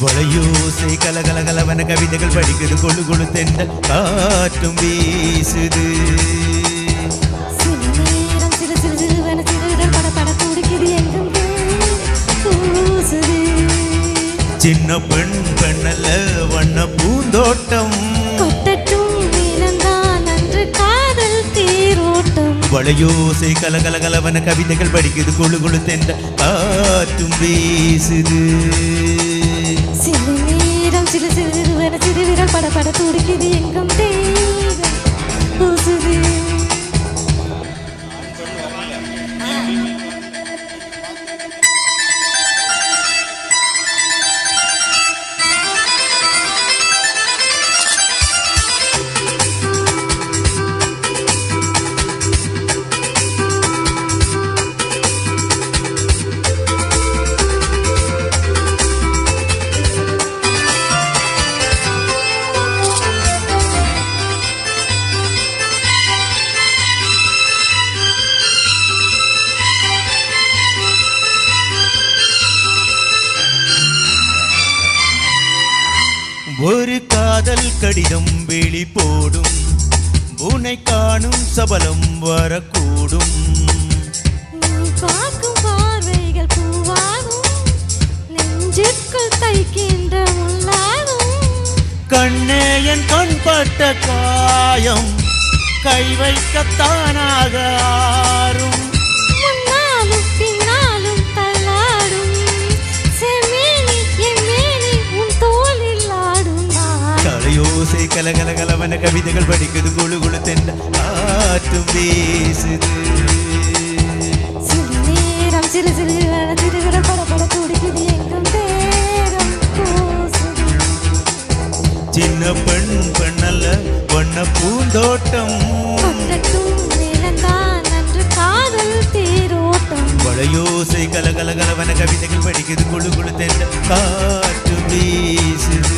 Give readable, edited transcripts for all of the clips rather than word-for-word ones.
வளையோசை கலகலகலவன கவிதைகள் படிக்குது கொழு கொழு தென்றல் காற்றும் வீசுது. சின்ன பெண் பெண்ணல்ல வண்ண பூந்தோட்டம் வளையோசை கலகலகலவன கவிதைகள் படிக்குது கொழு கொழு தென்றல் காற்றும் வீசுது. சிறு நேரம் சிறு சிறுவன சிறுவிரல் பட பட துடிக்குது எங்கும் தேகம் பூசுது. ஒரு காதல் கடிதம் வெளி போடும் உன்னை காணும் சபலம் வரக்கூடும். பார்க்கும் பார்வைகள் பூவாகும் நெஞ்சுக்குள் தைக்கின்ற முள்ளாகும். கண்ணே என் கண் பட்ட காயம் கை வைக்கத்தானாக ஆறும். முன்னாலும் பின்னாலும் தள்ளாடும் செம்மேனி எம்மேனி உன் தோளில் ஆடும். கலையோசை கலகலகலவன கவிதைகள் படிக்குது குழு குழு தென்றல் காற்றும் வீசுது. சிறு நேரம் சிறு சிறுவன சிறுவிரல் பட பட துடிக்குது எங்கும் தேகம் பூசுது. சின்ன பெண் பெண்ணல்ல வண்ண பூந்தோட்டம் வளையோசை கலகலகலவன கவிதைகள் படிக்குது குழு குழு தென்றல் காற்றும் வீசுது.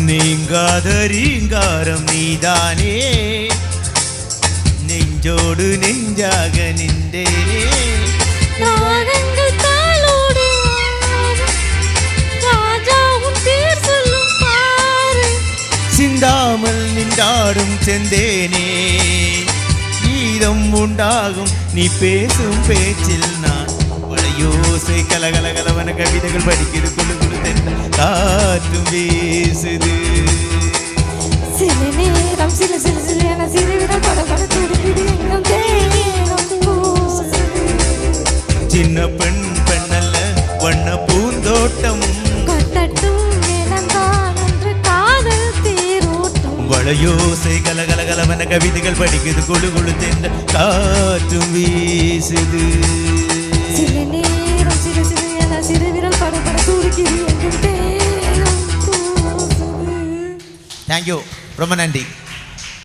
நீங்காதரீங்காரம் நீதானே நெஞ்சோடு நெஞ்சாக நின்றேனே. சிந்தாமல் நின்றாடும் செந்தேனே கீதம் உண்டாகும் நீ பேசும் பேச்சில் நான். வளையோசை கலகலகலவன கவிதைகள் படிக்கிறது குழு குழு தென்றல் காற்றும் வீசுது. சிறு நேரம் சிறு சிறு சிறுவன சிறுவிரல் பட பட துடிக்குது எங்கும் தேகம் பூசுது. சின்ன பெண் பெண்ணல்ல வண்ண பூந்தோட்டம் கொட்டட்டும் நிலந்தான் என்று காதல் தேரோட்டம். வளையோசை கலகலகலவன கவிதைகள் படிக்குது குழு குழு தென்றல் காற்றும் வீசுது. சிறு நேரம் சிறு சிறுவன சிறுவிரல் பட பட துடிக்குது எங்கும் தேகம் பூசுது. தேங்க்யூ, ரொம்ப நன்றி.